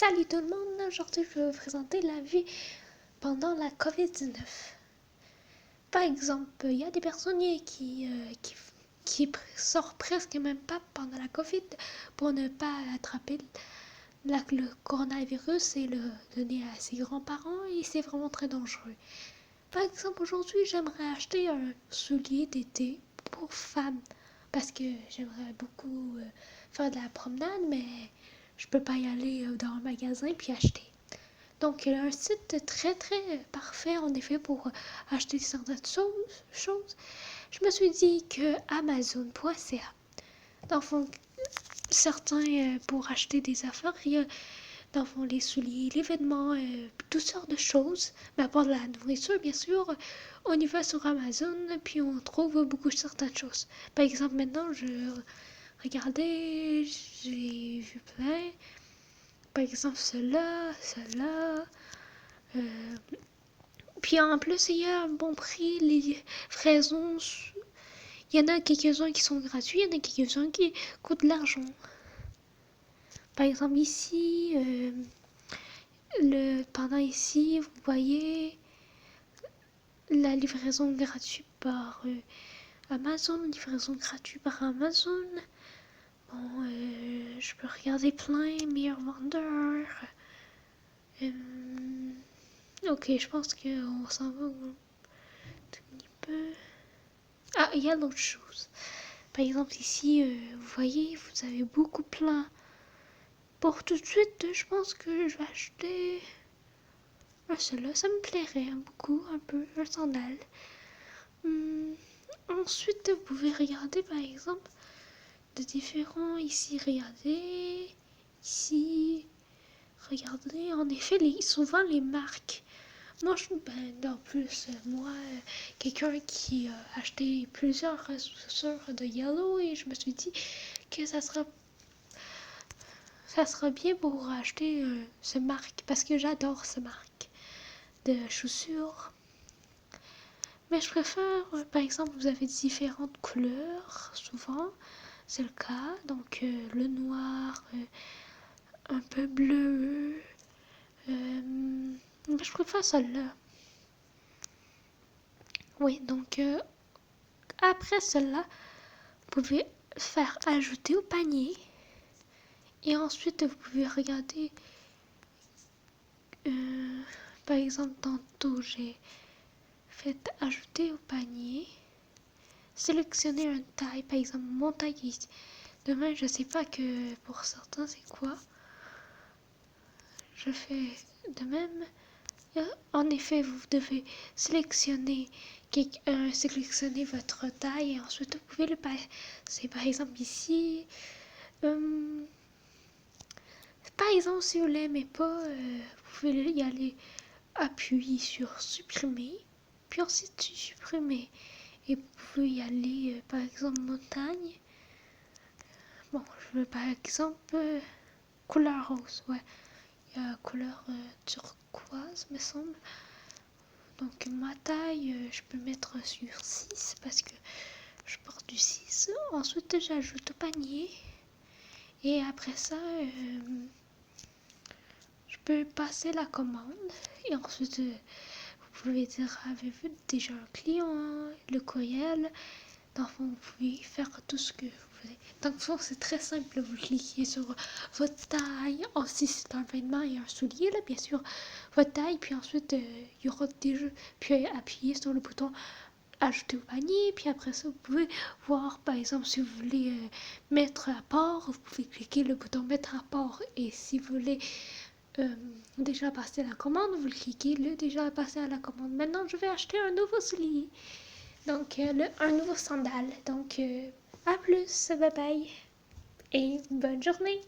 Salut tout le monde, aujourd'hui je vais vous présenter la vie pendant la COVID-19. Par exemple, il y a des personnes qui sortent presque même pas pendant la COVID pour ne pas attraper le coronavirus et le donner à ses grands-parents et c'est vraiment très dangereux. Par exemple, aujourd'hui j'aimerais acheter un soulier d'été pour femmes parce que j'aimerais beaucoup faire de la promenade mais je peux pas y aller dans un magasin puis acheter. Donc, il y a un site très parfait en effet pour acheter certaines choses. Je me suis dit que Amazon.ca, dans le fond, certains pour acheter des affaires, il y a dans le fond les souliers, les vêtements, toutes sortes de choses. Mais à part de la nourriture, bien sûr, on y va sur Amazon puis on trouve beaucoup de certaines choses. Par exemple, maintenant, regardais, j'ai vu plein. Par exemple, cela. Puis en plus, il y a un bon prix, les livraisons. Il y en a quelques-uns qui sont gratuits, il y en a quelques-uns qui coûtent de l'argent. Par exemple, ici, pendant ici, vous voyez la livraison gratuite par Amazon, livraison gratuite par Amazon. Bon, je peux regarder plein, meilleurs vendeurs. Ok, je pense qu'on s'en va un petit peu. Ah, il y a l'autre chose. Par exemple, ici, vous voyez, vous avez beaucoup plein. Pour tout de suite, je pense que je vais acheter celui-là. Ça me plairait beaucoup, un peu, un sandal. Ensuite, vous pouvez regarder, par exemple, de différents. Ici, regardez. Ici, regardez. En effet, souvent les marques. Moi, en plus, quelqu'un qui a acheté plusieurs chaussures de Yellow et je me suis dit que ça sera bien pour acheter ce marque parce que j'adore ce marque de chaussures. Mais je préfère, par exemple, vous avez différentes couleurs, souvent, c'est le cas. Donc, le noir, un peu bleu. Mais je préfère celle-là. Oui, donc après cela, vous pouvez faire ajouter au panier. Et ensuite, vous pouvez regarder. Par exemple, tantôt, j'ai fait ajouter au panier. Sélectionner une taille. Par exemple, mon taille ici. Demain, je sais pas que pour certains, c'est quoi. Je fais de même. En effet, vous devez sélectionner votre taille et ensuite vous pouvez le passer. Par exemple ici, par exemple si vous l'aimez pas, vous pouvez y aller appuyer sur supprimer, puis ensuite supprimer et vous pouvez y aller par exemple montagne. Bon, je veux par exemple couleur rose, ouais. Il y a couleur turquoise, me semble. Donc ma taille, je peux mettre sur 6 parce que je porte du 6. Ensuite, j'ajoute au panier. Et après ça, je peux passer la commande. Et ensuite, vous pouvez dire, avez-vous déjà un client, le courriel. Dans le fond, vous pouvez faire tout ce que vous voulez. Dans le fond, c'est très simple. Vous cliquez sur votre taille. Si c'est un vêtement et un soulier, là, bien sûr, votre taille. Puis ensuite, il y aura des jeux. Puis appuyez sur le bouton ajouter au panier. Puis après ça, vous pouvez voir, par exemple, si vous voulez mettre à part, vous pouvez cliquer le bouton mettre à part. Et si vous voulez déjà passer à la commande, vous cliquez le déjà passer à la commande. Maintenant, je vais acheter un nouveau soulier. Donc, un nouveau sandal. Donc, à plus, bye bye et bonne journée.